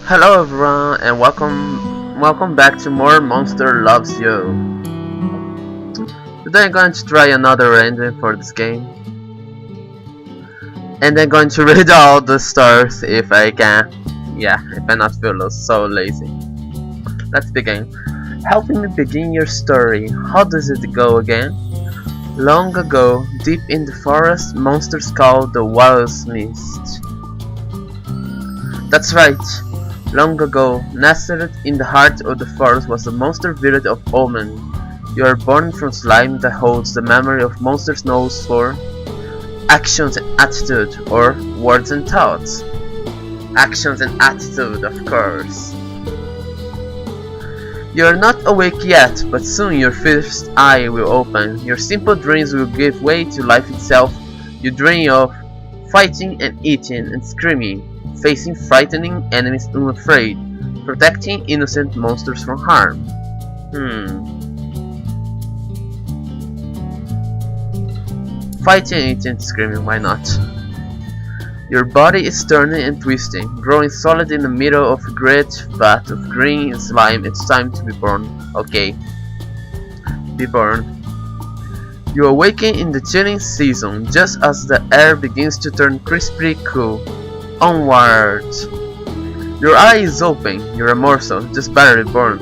Hello everyone and welcome back to more Monster Loves You. Today I'm going to try another ending for this game. And I'm going to read all the stars if I can. Yeah, if I not feel so lazy. Let's begin. Helping me begin your story. How does it go again? Long ago, deep in the forest, monsters called the Wildsmiths. That's right. Long ago, nestled in the heart of the forest was the monster village of Omen. You are born from slime that holds the memory of monsters known for actions and attitude, or words and thoughts. Actions and attitude, of course. You are not awake yet, but soon your first eye will open. Your simple dreams will give way to life itself. You dream of fighting and eating and screaming, facing frightening enemies unafraid, protecting innocent monsters from harm. Fighting, eating, and screaming, why not? Your body is turning and twisting, growing solid in the middle of a great vat of green slime. It's time to be born. Okay. Be born. You awaken in the chilling season, just as the air begins to turn crisply cool. Onward! Your eye is open, you're a morsel, just barely born.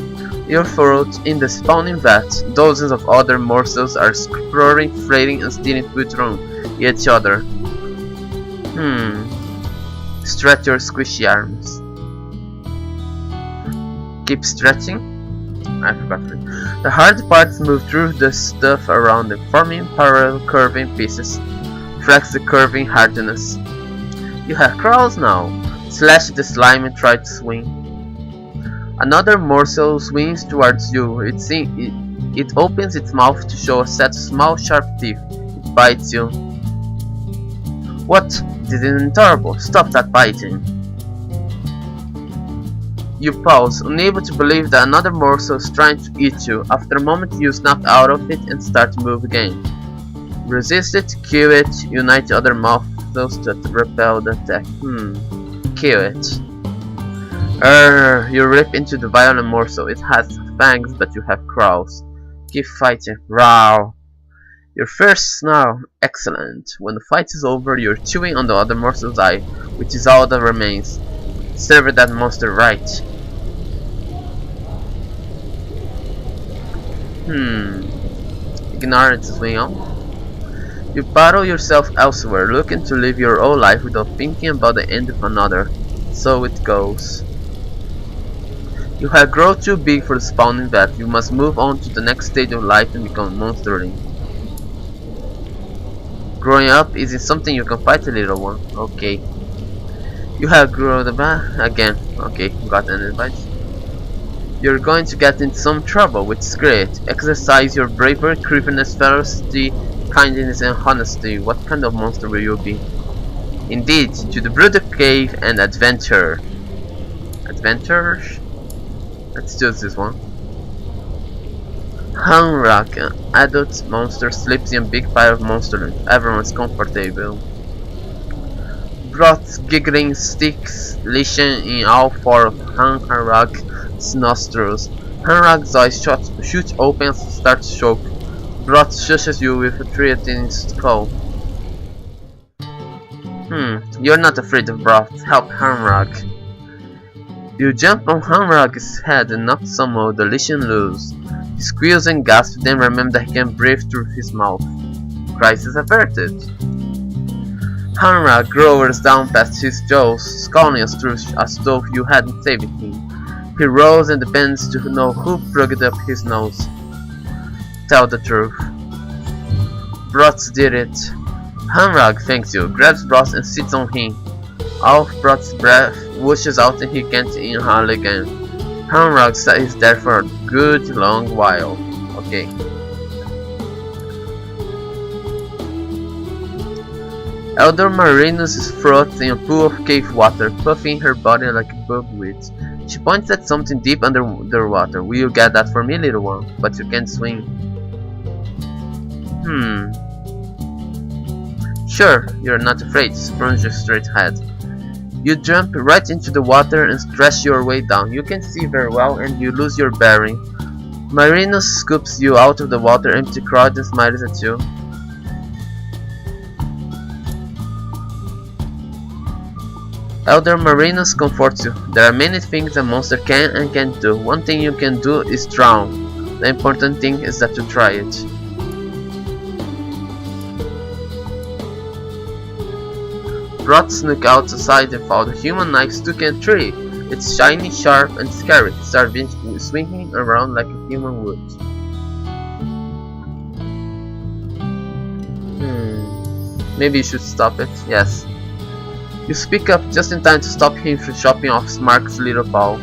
You're furrowed in the spawning vat. Dozens of other morsels are exploring, fighting, and stealing food from each other. Stretch your squishy arms. Keep stretching? I forgot it. The hard parts move through the stuff around them, forming parallel curving pieces. Flex the curving hardness. You have claws now. Slash the slime and try to swing. Another morsel swings towards you. It opens its mouth to show a set of small sharp teeth. It bites you. What? This is intolerable. Stop that biting. You pause, unable to believe that another morsel is trying to eat you. After a moment you snap out of it and start to move again. Resist it, kill it, unite other mouthfuls that repel the attack. Kill it. You rip into the violent morsel. It has fangs, but you have claws. Keep fighting. Row. Your first snarl. Excellent. When the fight is over, you're chewing on the other morsel's eye, which is all that remains. Serve that monster right. Ignore it, swing on. You battle yourself elsewhere, looking to live your own life without thinking about the end of another. So it goes. You have grown too big for the spawning vat. You must move on to the next stage of life and become monsterling. Growing up isn't something you can fight, a little one. Okay. You have grown the vat again. Okay, got an advice. You're going to get in some trouble, which is great. Exercise your bravery, creepiness, ferocity, kindness, and honesty. What kind of monster will you be? Indeed, to the brutal cave and adventure. Adventures? Let's choose this one. Hanrak, an adult monster, sleeps in a big pile of monsterland. Everyone's comfortable. Broth giggling sticks leashing in all four of Hanrak's nostrils. Hanrak's eyes shoot open and start to choke. Broth shushes you with a threatening skull. You're not afraid of Broth. Help Hanrak. You jump on Hanrak's head and knock some of the leashing loose. He squeals and gasps, then remembers that he can breathe through his mouth. Crisis averted. Hanrak glowers down past his jaws, scowling as though you hadn't saved him. He rolls and depends to know who plugged up his nose. Tell the truth. Broth did it. Hanrak thanks you, grabs Broth and sits on him. All of Broth's breath whooshes out and he can't inhale again. Hanrak is there for a good long while. Okay. Elder Marinus is floating in a pool of cave water, puffing her body like a buckwheat. She points at something deep underwater. Will you get that for me, little one? But you can't swim. Sure, you're not afraid. Sponge straight ahead. You jump right into the water and stretch your way down. You can see very well and you lose your bearing. Marinus scoops you out of the water, empty crowd, and smiles at you. Elder Marinus comforts you. There are many things a monster can and can't do. One thing you can do is drown. The important thing is that you try it. Brot snuck outside and found a human knife stuck in a tree. It's shiny, sharp, and scary. It started swinging around like a human would. Maybe you should stop it. Yes. You speak up just in time to stop him from chopping off Smark's little paw.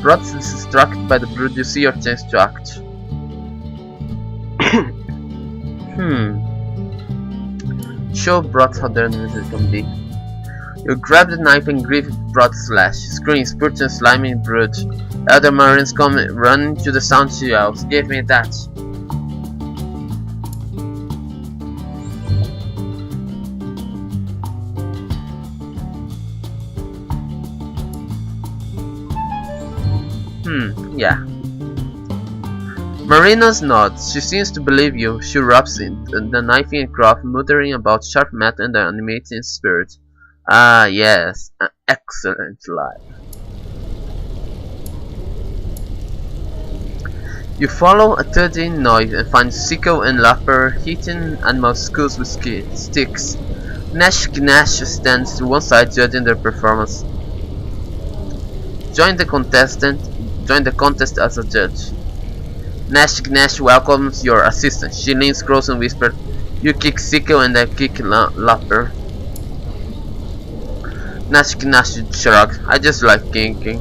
Brot is distracted by the brood. You see your chance to act. Show Brot how dangerous it can be. You grab the knife and give Brot's slash. Screams, spurts and slimy brood. Elder Marines come running to the sound. She yells, "Give me that!" Yeah. Marinus nods. She seems to believe you. She wraps in the knife in cloth, muttering about sharp metal and the animating spirit. Ah, yes, an excellent lie. You follow a thudding noise and find Sicko and Lapper hitting animal skulls with sticks. Nash Gnash stands to one side judging their performance. Join the contest as a judge. Nash Gnash welcomes your assistant. She leans close and whispers, "You kick Sicko and I kick Lapper." Nash Gnash shrugs. "I just like kicking."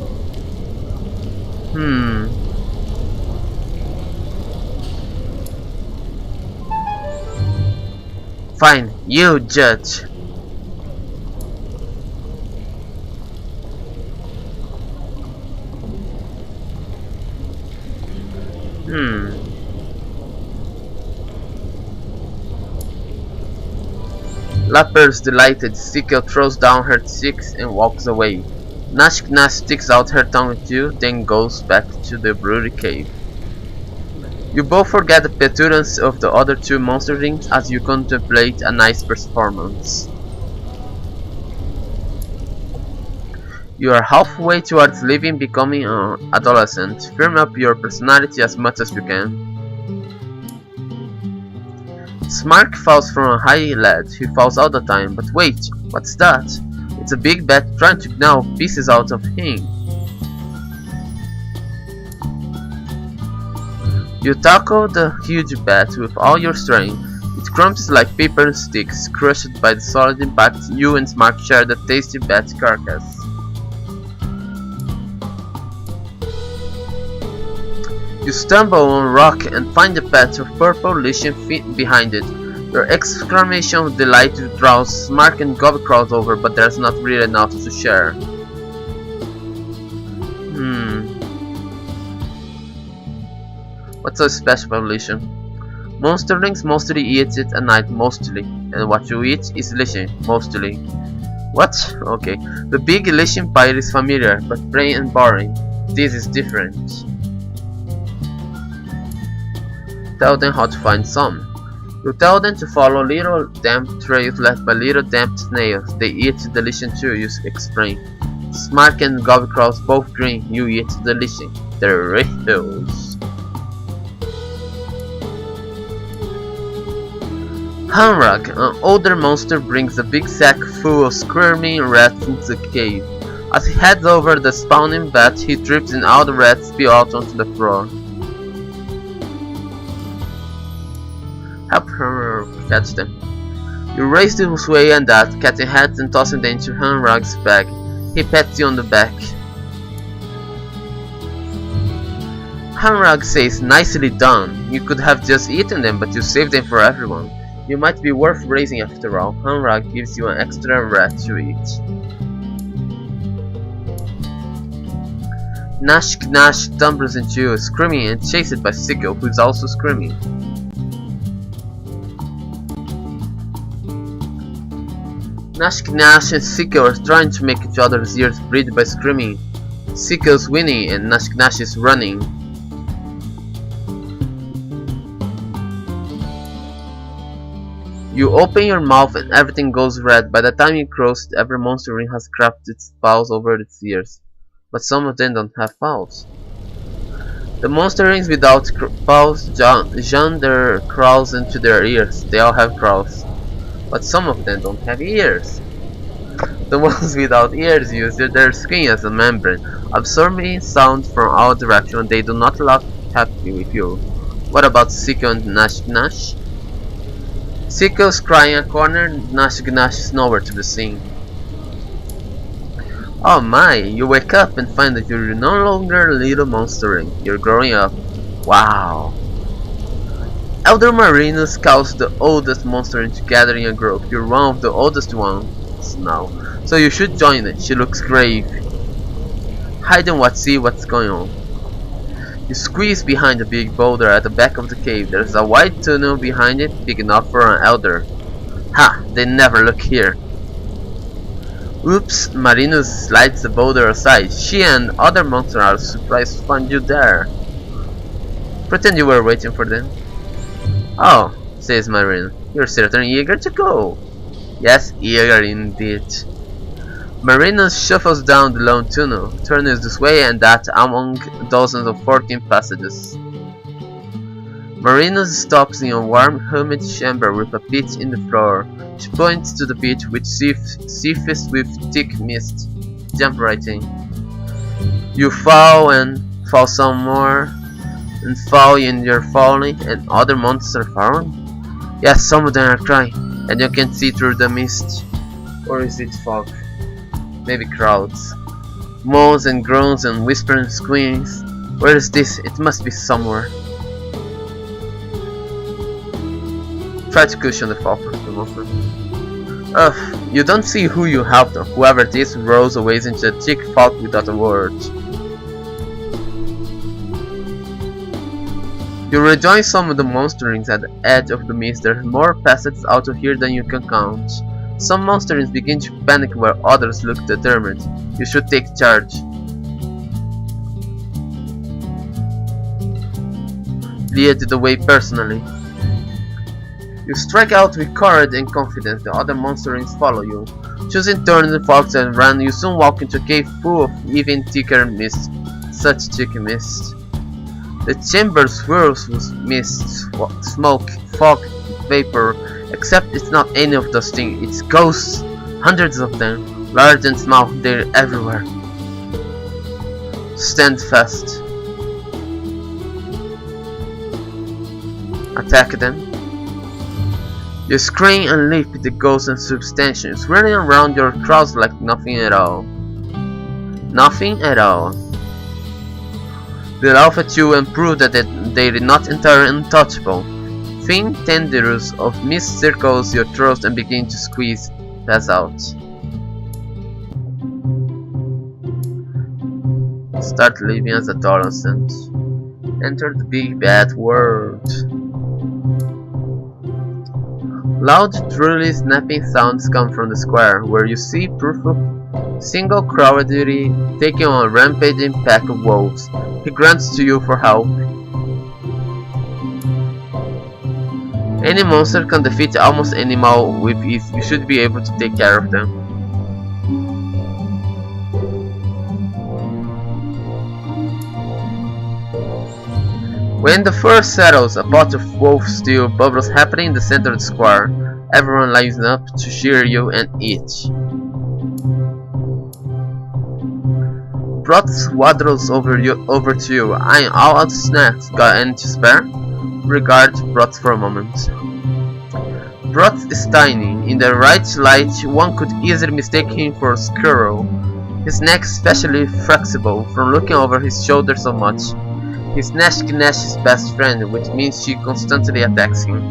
Fine, you judge. Lapper's delighted. Sicko throws down her sticks and walks away. Nash Gnash sticks out her tongue at you, then goes back to the broody cave. You both forget the petulance of the other two monsterlings as you contemplate a nice performance. You are halfway towards leaving, becoming an adolescent. Firm up your personality as much as you can. Smark falls from a high ledge. He falls all the time, but wait, what's that? It's a big bat trying to gnaw pieces out of him. You tackle the huge bat with all your strength. It crumbles like paper and sticks, crushed by the solid impact. You and Smark share the tasty bat carcass. You stumble on a rock and find a patch of purple leashing behind it. Your exclamation of delight draws Smark and Gobbleclaws over, but there's not really enough to share. What's so special about leashing? Monsterlings mostly eat it at night, mostly, and what you eat is leashing, mostly. What? Okay. The big leashing pile is familiar, but plain and boring. This is different. Tell them how to find some. You tell them to follow little damp trails left by little damp snails. They eat the leashing too, you explain. Smark and Gobbleclaws both grin. You eat the leashing. They're ripples. Hanrag, an older monster, brings a big sack full of squirming rats into the cave. As he heads over the spawning bat, he trips and all the rats spill out onto the floor. Help her catch them. You race this way and that, catching heads and tossing them into Hanrag's bag. He pats you on the back. Hanrag says, "Nicely done. You could have just eaten them, but you saved them for everyone. You might be worth raising after all." Hanrag gives you an extra rat to eat. Nash Gnash tumbles into you, screaming, and chased by Sicko, who is also screaming. Nash Gnash and Sicko are trying to make each other's ears bleed by screaming. Sicko's winning and Nash Gnash is running. You open your mouth and everything goes red. By the time you cross it, every monster ring has cracked its paws over its ears. But some of them don't have paws. The monster rings without paws jam their claws into their ears. They all have claws. But some of them don't have ears. The ones without ears use their skin as a membrane, absorbing sound from all directions. They do not laugh happily with you. What about Sicko and Nash Gnash? Sicko's crying a corner, Nash Gnash is nowhere to be seen. Oh my, you wake up and find that you're no longer a little monstering, you're growing up. Wow. Elder Marinus calls the oldest monster into gathering a group. You're one of the oldest ones now, so you should join it. She looks grave. Hide and see what's going on. You squeeze behind a big boulder at the back of the cave. There's a wide tunnel behind it, big enough for an elder. Ha! They never look here. Oops! Marinus slides the boulder aside. She and other monsters are surprised to find you there. Pretend you were waiting for them. Oh, says Marinus, you're certainly eager to go. Yes, eager indeed. Marinus shuffles down the long tunnel, turns this way and that among dozens of 14 passages. Marinus stops in a warm, humid chamber with a pit in the floor. She points to the pit, which seethes with thick mist. Jump right in. You fall and fall some more. And fall and you're falling, and other monsters are falling? Yes, some of them are crying, and you can see through the mist. Or is it fog? Maybe crowds. Moans and groans and whispering screams. Where is this? It must be somewhere. Try to cushion the fall from the monster. Ugh, you don't see who you helped. Whoever it is rolls away into a thick fog without a word. You rejoin some of the monsterings at the edge of the mist. There are more passages out of here than you can count. Some monsterings begin to panic where others look determined. You should take charge. Lead the way personally. You strike out with courage and confidence. The other monsterings follow you. Choosing turns and forks and run, you soon walk into a cave full of even thicker mist. Such thick mist. The chamber swirls with mist, smoke, fog, vapor, except it's not any of those things, it's ghosts, hundreds of them, large and small, they're everywhere. Stand fast. Attack them. You scream and leap at the ghosts and substantials, running around your crowds like nothing at all. Nothing at all. They laugh at you and prove that they're not entirely untouchable. Thin tendrils of mist circles your throat and begin to squeeze. Pass out. Start living as adolescent. Enter the big bad world. Loud, truly snapping sounds come from the square, where you see proof of single Crowdity taking on a rampaging pack of wolves. He grunts to you for help. Any monster can defeat almost any animal with ease. You should be able to take care of them. When the fur settles, a pot of wolf stew bubbles happening in the center of the square. Everyone lines up to cheer you and eat. Brot waddles over to you, eyeing all out snacks. Got any to spare? Regard Brot for a moment. Brot is tiny. In the right light, one could easily mistake him for a squirrel. His neck is especially flexible from looking over his shoulder so much. He's Nash Gnash's best friend, which means she constantly attacks him.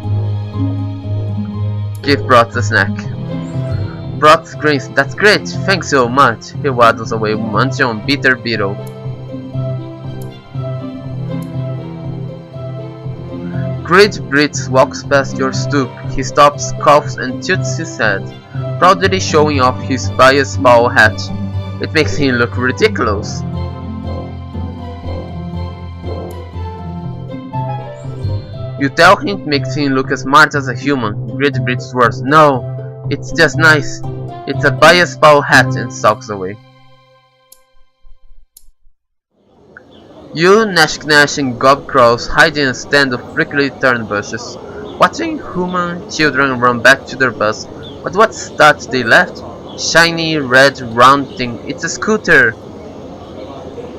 Give Brot the snack. Brot grins. That's great, thanks so much. He waddles away, munching on bitter beetle. Great Brits walks past your stoop. He stops, coughs, and tilts his head. proudly showing off his bias ball hat. It makes him look ridiculous. You tell him it makes him look as smart as a human. Grid breathes words. No, it's just nice. It's a bias ball hat, and stalks away. You, Nash and Gobcrows hide in a stand of prickly thorn bushes, watching human children run back to their bus. But what's that they left? Shiny, red, round thing. It's a scooter!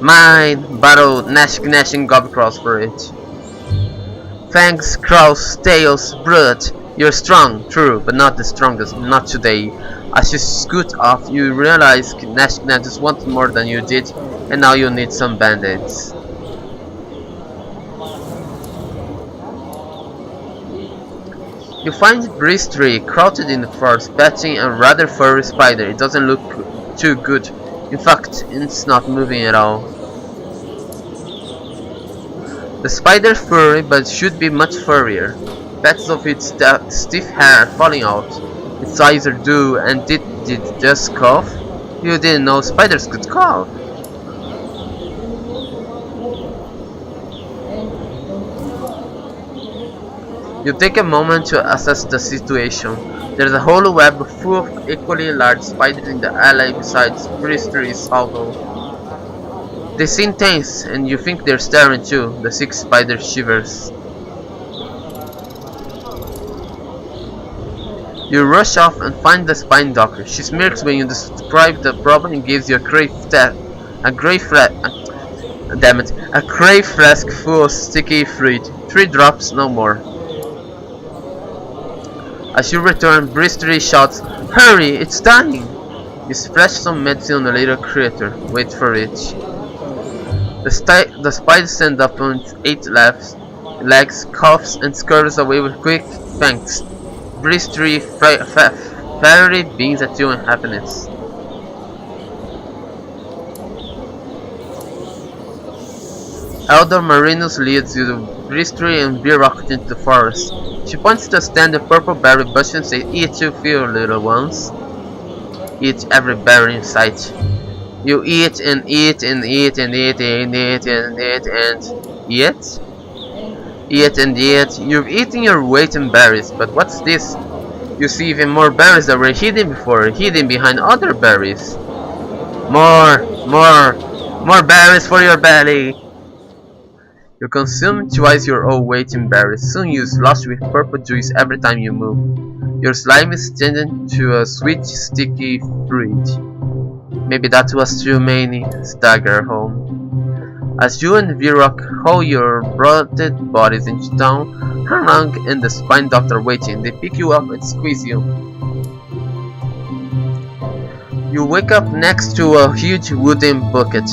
Mine! Battle Nash and Gobcrows for it. Fangs, claws, tails, blood. You're strong, true, but not the strongest, not today. As you scoot off, you realize Nash just wanted more than you did, and now you need some band-aids. You find Bristry crouched in the forest, patching a rather furry spider. It doesn't look too good. In fact, it's not moving at all. The spider's furry, but should be much furrier. Patches of its stiff hair falling out. Its eyes are due, and did it just cough? You didn't know spiders could cough. You take a moment to assess the situation. There's a whole web full of equally large spiders in the alley besides Bristry's hollow. They seem tense, and you think they're staring too. The sick spider shivers. You rush off and find the spine doctor. She smirks when you describe the problem and gives you a crave flask full of sticky fluid. 3 drops, no more. As you return, Bristry shouts, "Hurry, it's dying!" You splash some medicine on the little creature. Wait for it. The spider stands up on its 8 legs, coughs, and scurries away with quick fangs. Bristry fiery beams at you in happiness. Elder Marinus leads you to Bristry and Birrock into the forest. She points to a stand of purple berry bushes and says, "Eat you few little ones." Eat every berry in sight. You eat and eat and eat and eat and eat and eat and eat? Eat and eat. You've eaten your weight in berries, but what's this? You see even more berries that were hidden before, hidden behind other berries. More berries for your belly. You consume twice your own weight in berries. Soon you slosh with purple juice every time you move. Your slime is changed to a sweet, sticky fruit. Maybe that was too many. Stagger home. As you and Virok haul your bloated bodies into town, Hanrang and the spine doctor waiting. They pick you up and squeeze you. You wake up next to a huge wooden bucket.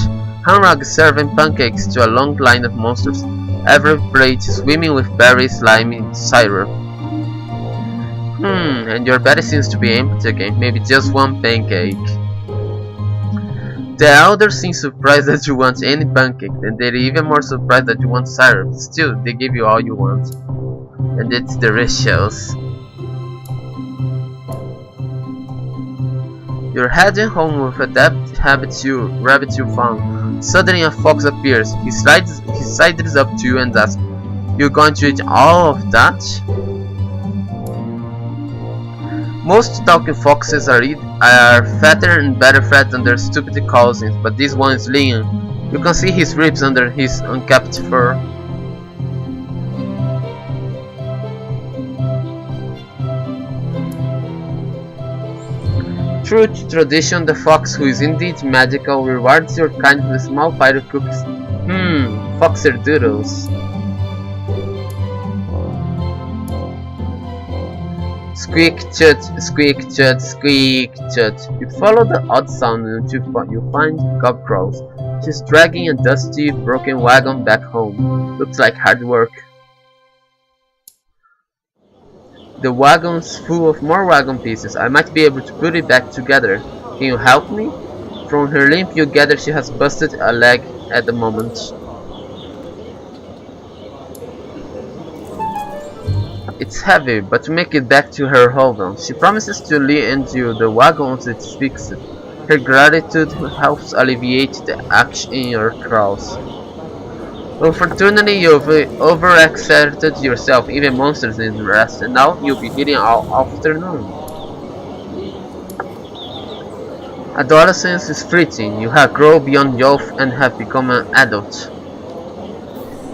Hanrang is serving pancakes to a long line of monsters, every plate swimming with berry slimy syrup. And your belly seems to be empty again, maybe just one pancake. The elders seem surprised that you want any pancake, and they're even more surprised that you want syrup. Still, they give you all you want. And it's delicious. You're heading home with a dead rabbit you found. Suddenly a fox appears. He sidles up to you and asks, "You going to eat all of that?" Most talking foxes are fatter and better fed than their stupid cousins, but this one is lean. You can see his ribs under his unkept fur. True to tradition, the fox, who is indeed magical, rewards your kind with small pirate cookies. Foxer doodles. Squeak chut, squeak chut, squeak chut. You follow the odd sound until you find Gobcrows. She's dragging a dusty, broken wagon back home. Looks like hard work. The wagon's full of more wagon pieces. I might be able to put it back together. Can you help me? From her limp you gather she has busted a leg at the moment. It's heavy, but to make it back to her hold on. She promises to lend you the wagon once it's fixed. Her gratitude helps alleviate the ache in your claws. Unfortunately, you've overexerted yourself. Even monsters need rest, and now you'll be eating all afternoon. Adolescence is fleeting. You have grown beyond youth and have become an adult.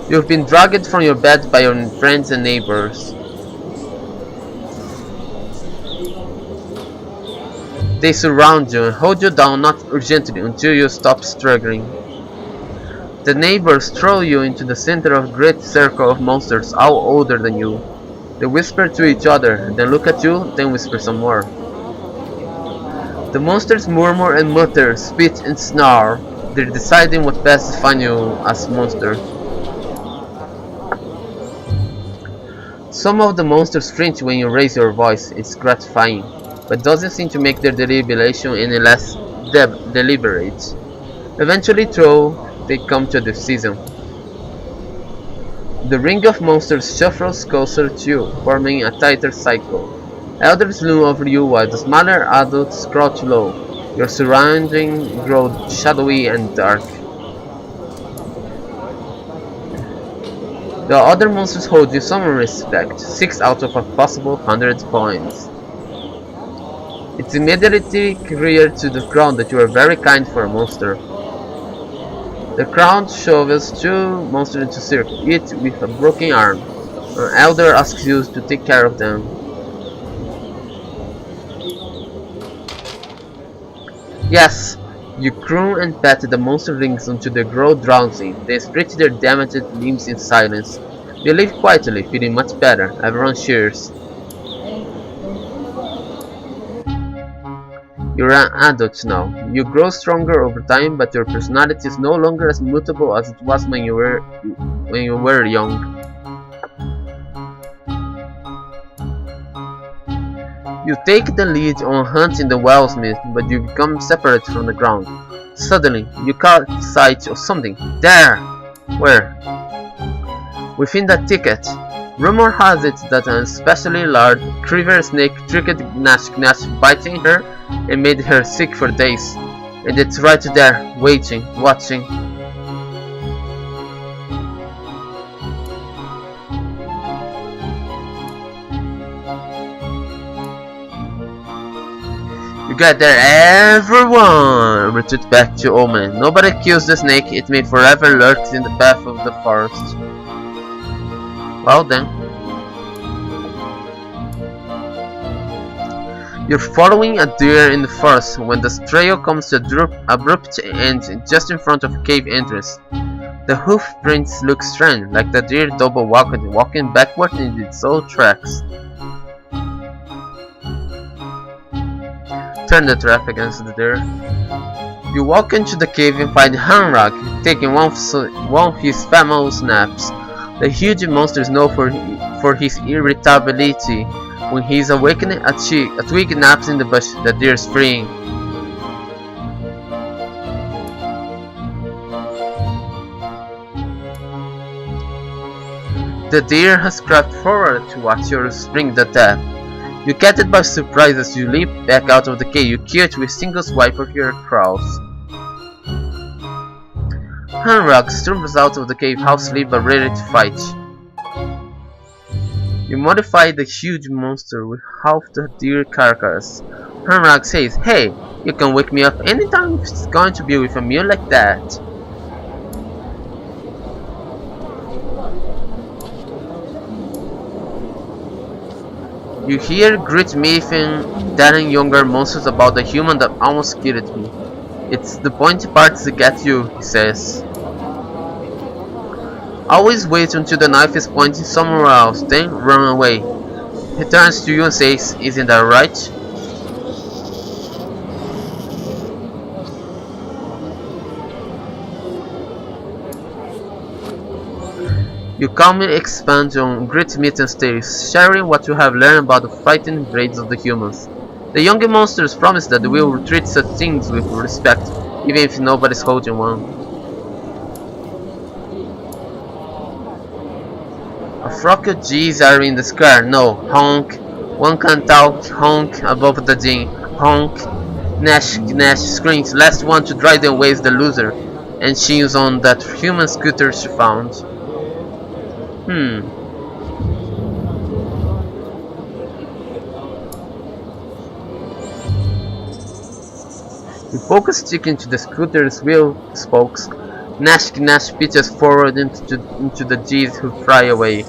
You've been dragged from your bed by your friends and neighbors. They surround you and hold you down not urgently until you stop struggling. The neighbors throw you into the center of a great circle of monsters all older than you. They whisper to each other, then look at you, then whisper some more. The monsters murmur and mutter, spit and snarl. They're deciding what best defines you as monster. Some of the monsters flinch when you raise your voice. It's gratifying, but doesn't seem to make their deliberation any less deliberate. Eventually, though, they come to a decision. The ring of monsters shuffles closer to you, forming a tighter cycle. Elders loom over you while the smaller adults crouch low. Your surroundings grow shadowy and dark. The other monsters hold you some respect, 6 out of a possible 100 points. It's immediately clear to the crowd that you are very kind for a monster. The crowd shoves 2 monsters into circle, each with a broken arm. An elder asks you to take care of them. Yes, you croon and pat the monster rings until they grow drowsy, then stretch their damaged limbs in silence. You leave quietly, feeling much better. Everyone cheers. You're an adult now. You grow stronger over time, but your personality is no longer as mutable as it was when you were young. You take the lead on a hunt in the Wellsmith, but you become separate from the ground. Suddenly, you catch sight of something. There! Where? Within that thicket. Rumor has it that an especially large river snake tricked Gnashgnash, biting her and made her sick for days. And it's right there, waiting, watching. You got there, everyone! Retreat back to Omen. Nobody kills the snake, it may forever lurk in the path of the forest. Well then. You're following a deer in the forest when the trail comes to an abrupt end just in front of a cave entrance. The hoof prints look strange, like the deer double walking backward in its own tracks. Turn the trap against the deer. You walk into the cave and find Hanrag taking one of his famous naps. The huge monster is known for his irritability. When he is awakening, a twig naps in the bush. The deer is freeing. The deer has crept forward to watch your spring the death. You catch it by surprise as you leap back out of the cave. You kill it with a single swipe of your claws. Hanrag storms out of the cave half asleep but ready to fight. You modify the huge monster with half the deer carcass. Hanrag says, "Hey, you can wake me up anytime if it's going to be with a meal like that." You hear Grit Miffin telling younger monsters about the human that almost killed me. "It's the pointy parts that get you," he says. "Always wait until the knife is pointing somewhere else, then run away." He turns to you and says, "Isn't that right?" You calmly expand on Grit Mitten's tales, sharing what you have learned about the fighting braids of the humans. The younger monsters promise that they will treat such things with respect, even if nobody's holding one. A flock of G's are in the square. No. Honk. One can talk. Honk. Above the ding. Honk. Gnash. Gnash screams. Last one to drive them away is the loser. And she's on that human scooter she found. You poke a stick into the scooter's wheel spokes. Gnash Gnash pitches forward into the G's who fly away.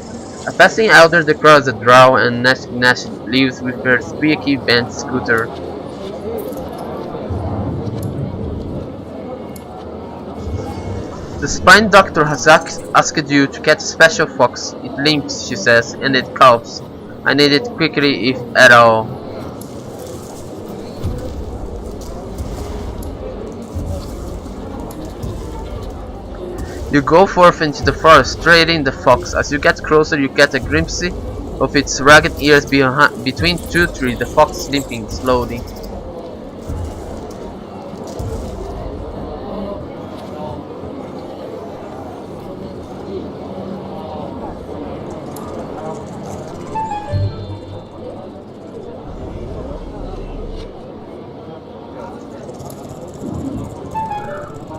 A passing elder declares a draw and Gnash Gnash leaves with her squeaky bent scooter. The spine doctor has asked you to catch a special fox. It limps, she says, and it coughs. I need it quickly if at all. You go forth into the forest, trailing the fox. As you get closer, you get a glimpse of its ragged ears between two trees, the fox limping slowly.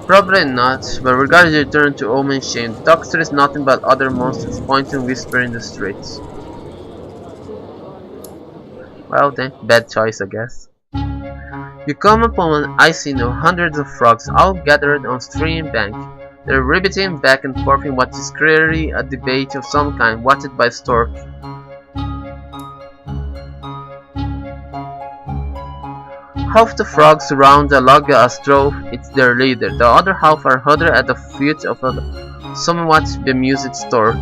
Probably not, but regarding your return to Omen Shame, the doctor is nothing but other monsters pointing and whispering in the streets. Well then, bad choice I guess. You come upon an icy of hundreds of frogs, all gathered on stream bank. They're ribbiting back and forth in what is clearly a debate of some kind, watched by Stork. Half the frogs surround the log as though it's their leader, the other half are huddled at the feet of a somewhat bemused stork.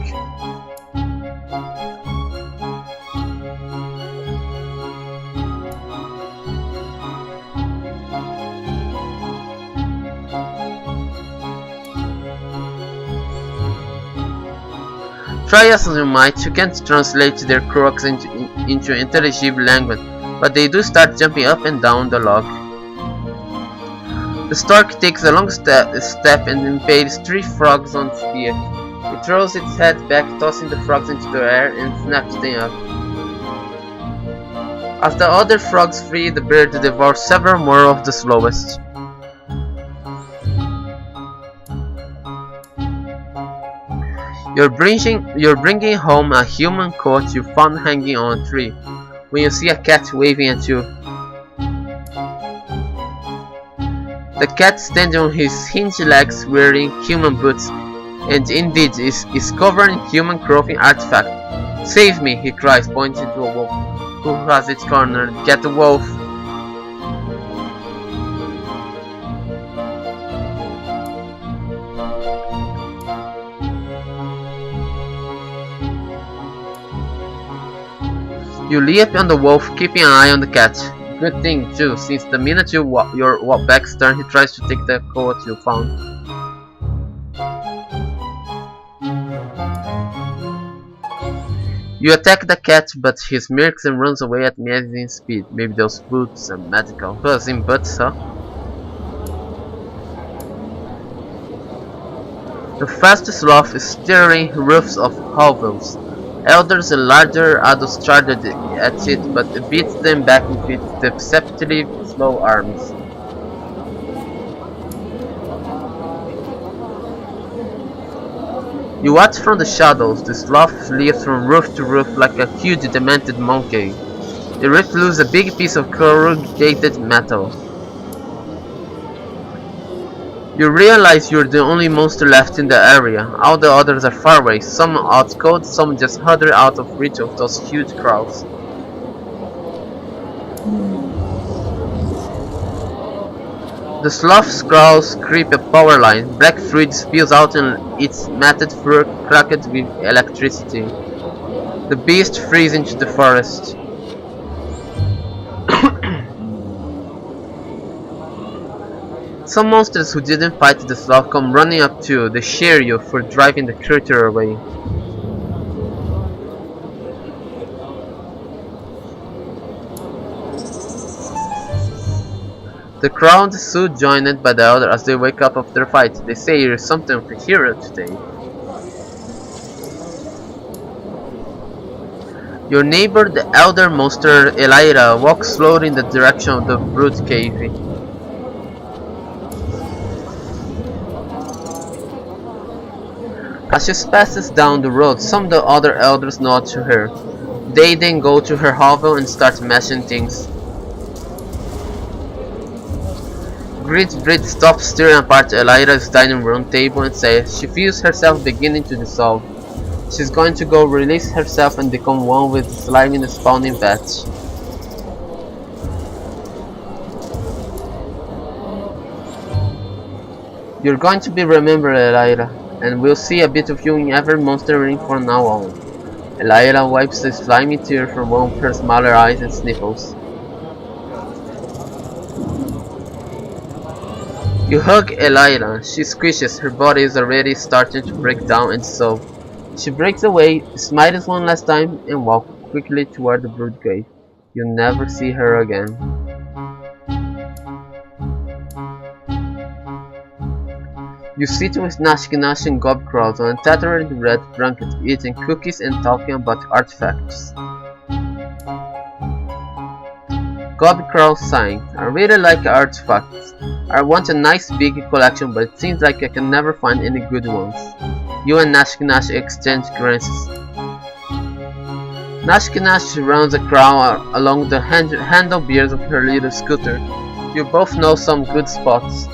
Try as you might, you can't translate their croaks into intelligible language, but they do start jumping up and down the log. The stork takes a long step and impales 3 frogs on its beak. It throws its head back, tossing the frogs into the air, and snaps them up. As the other frogs flee, the bird devours several more of the slowest. You're bringing home a human coat you found hanging on a tree, when you see a cat waving at you. The cat standing on his hinged legs wearing human boots, and indeed is covered in human clothing artifact. Save me, he cries, pointing to a wolf, who has its corner. Get the wolf! You leap on the wolf, keeping an eye on the cat. Good thing, too, since the minute your back's turned, he tries to take the coat you found. You attack the cat, but he smirks and runs away at amazing speed. Maybe those boots are magical. Buzzing butts, huh? The fastest sloth is steering roofs of hovels. Elders and larger adults charge at it, but it beats them back with its deceptively slow arms. You watch from the shadows. The sloth leaps from roof to roof like a huge demented monkey. It rips loose a big piece of corrugated metal. You realize you're the only monster left in the area. All the others are far away, some out cold, some just huddled out of reach of those huge crowds. The sloth's claws creep a power line. Black fluid spills out and its matted fur cracked with electricity. The beast flees into the forest. Some monsters who didn't fight the sloth come running up too. They cheer you for driving the creature away. The crowd is soon joined by the others as they wake up after their fight. They say you're something of a hero today. Your neighbor, the elder monster Elira, walks slowly in the direction of the brood cave. As she passes down the road, some of the other elders nod to her. They then go to her hovel and start mashing things. Brit stops tearing apart Elira's dining room table and says she feels herself beginning to dissolve. She's going to go release herself and become one with the slime in the spawning patch. You're going to be remembered, Elira, and we'll see a bit of you in every monster ring from now on. Elira wipes the slimy tear from one of her smaller eyes and sniffles. You hug Elira. She squishes. Her body is already starting to break down and dissolve. She breaks away, smiles one last time, and walks quickly toward the brood cave. You never see her again. You sit with Nashki and Gobcross on a tattered red blanket, eating cookies and talking about artifacts. Gobcross sighing. I really like artifacts. I want a nice big collection, but it seems like I can never find any good ones. You and Nashki exchange glances. Nashki runs a crown along the handlebars of her little scooter. You both know some good spots.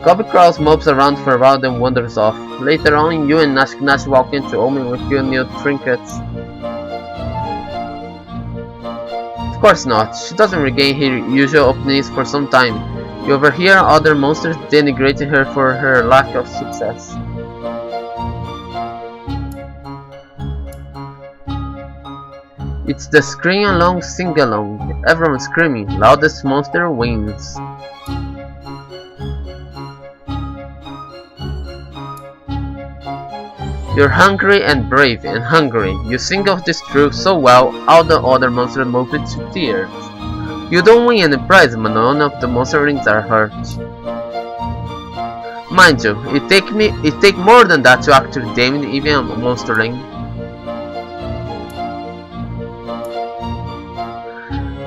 Gobcross mopes around for a while then wanders off. Later on, you and Nashki walk into Omen with your new trinkets. Of course not. She doesn't regain her usual openings for some time. You overhear other monsters denigrating her for her lack of success. It's the scream along sing along. Everyone screaming. Loudest monster wins. You're hungry and brave and hungry. You sing of this truth so well, all the other monsters move to tears. You don't win any prize, but none of the monster rings are hurt. Mind you, it take more than that to actually damage even a monster ring.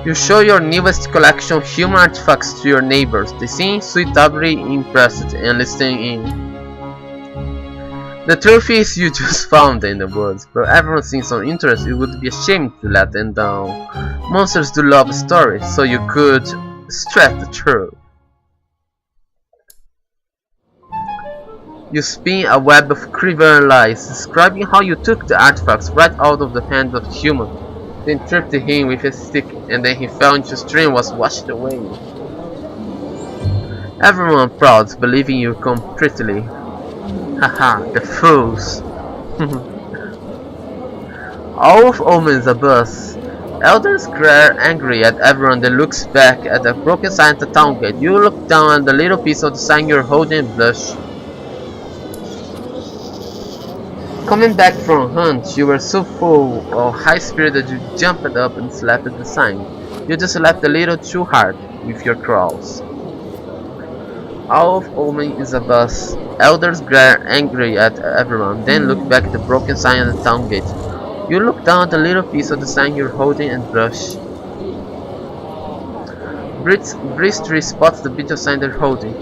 You show your newest collection of human artifacts to your neighbors. They seem suitably impressed and listening in. The truth is you just found them in the woods, but everyone seems so interested it would be a shame to let them down. Monsters do love stories, so you could stretch the truth. You spin a web of clever lies, describing how you took the artifacts right out of the hands of the human, then tripped him with a stick, and then he fell into a stream and was washed away. Everyone applauds, believing you completely. Haha, the fools. All of Omen's a buzz. Elders glare angry at everyone that looks back at the broken sign at the town gate. You look down at the little piece of the sign you're holding and blush. Coming back from hunt, you were so full of high spirit that you jumped up and slapped at the sign. You just slapped a little too hard with your claws. All of Omen is a buzz. Elders glare angry at everyone, then look back at the broken sign at the town gate. You look down at the little piece of the sign you're holding and blush. Bristry spots the bit of sign they're holding.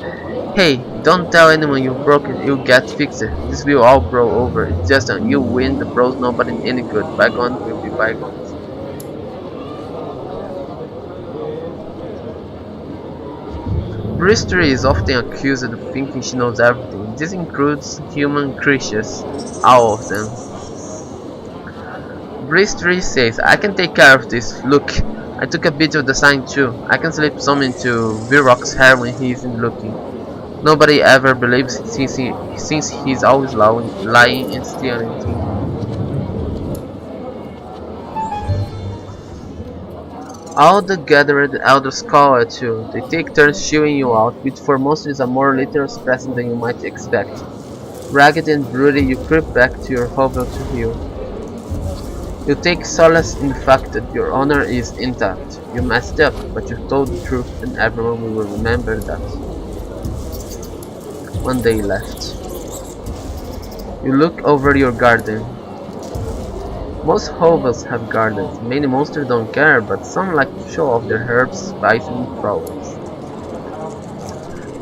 Hey, don't tell anyone you broke it, you'll get fixed. This will all blow over. It's just that you win, the bros nobody any good. Bygones will be bygones. Bristry is often accused of thinking she knows everything. This includes human creatures, all of them. Bristry says, I can take care of this. Look, I took a bit of the sign too. I can slip some into Virok's hair when he isn't looking. Nobody ever believes since he's always lying and stealing. All the gathered elders call at you. They take turns shooing you out, which for most is a more literal expression than you might expect. Ragged and broody, you creep back to your hovel to heal. You take solace in the fact that your honor is intact. You messed up, but you told the truth and everyone will remember that. One day left. You look over your garden. Most hovels have gardens. Many monsters don't care, but some like to show off their herbs, spices, and flowers.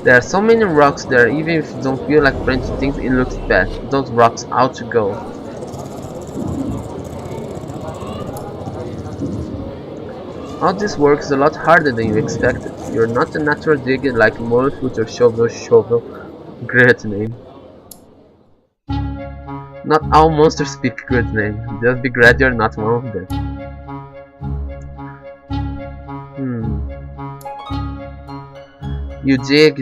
There are so many rocks there, even if you don't feel like planting things, it looks bad. Those rocks out to go. All this work is a lot harder than you expected. You're not a natural digger like Molefoot or Shovel. Great name. Not all monsters speak good name. Just be glad you're not one of them. You dig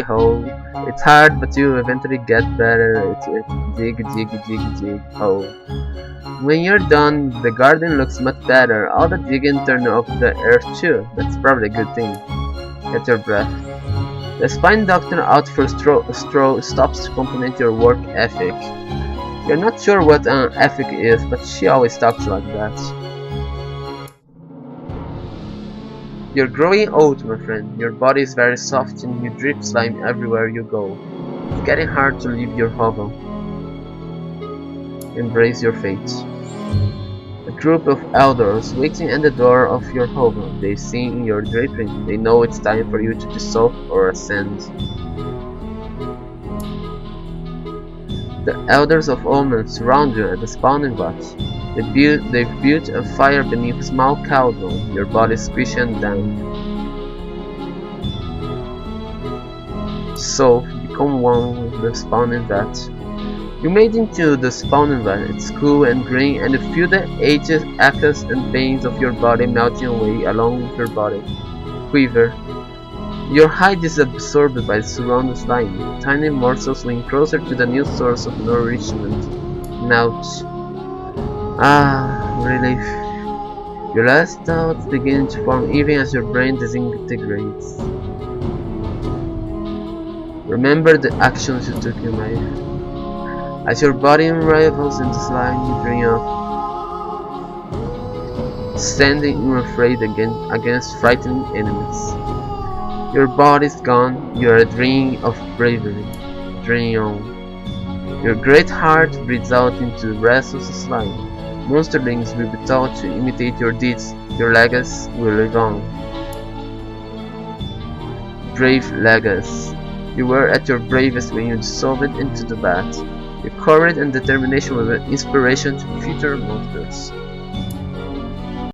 hole. It's hard, but you eventually get better at it. Dig hole. When you're done, the garden looks much better. All the digging turned off the earth too. That's probably a good thing. Get your breath. The spine doctor out for a stroll stops to compliment your work ethic. You're not sure what an ethic is, but she always talks like that. You're growing old, my friend. Your body is very soft and you drip slime everywhere you go. It's getting hard to leave your hovel. Embrace your fate. A group of elders waiting at the door of your hovel. They see in your drapery. They know it's time for you to dissolve or ascend. The elders of Omen surround you at the spawning vat. They've built a fire beneath a small cauldron. Your body is squishing down. So, become one with the spawning vat. You made into the spawning vat. It's cool and green, and you feel the ages, echoes, and veins of your body melting away along with your body. Quiver. Your hide is absorbed by the surrounding slime. Tiny morsels swing closer to the new source of nourishment. Melt. Ah, relief. Your last thoughts begin to form even as your brain disintegrates. Remember the actions you took in life. As your body unravels into slime, you dream of standing unafraid against frightening enemies. Your body's gone, you are a dream of bravery. Dream on. Your great heart breathes out into the rest of the slime. Monsterlings will be taught to imitate your deeds. Your legacy will live on. Brave Legacy. You were at your bravest when you dissolved into the vat. Your courage and determination were an inspiration to future monsters.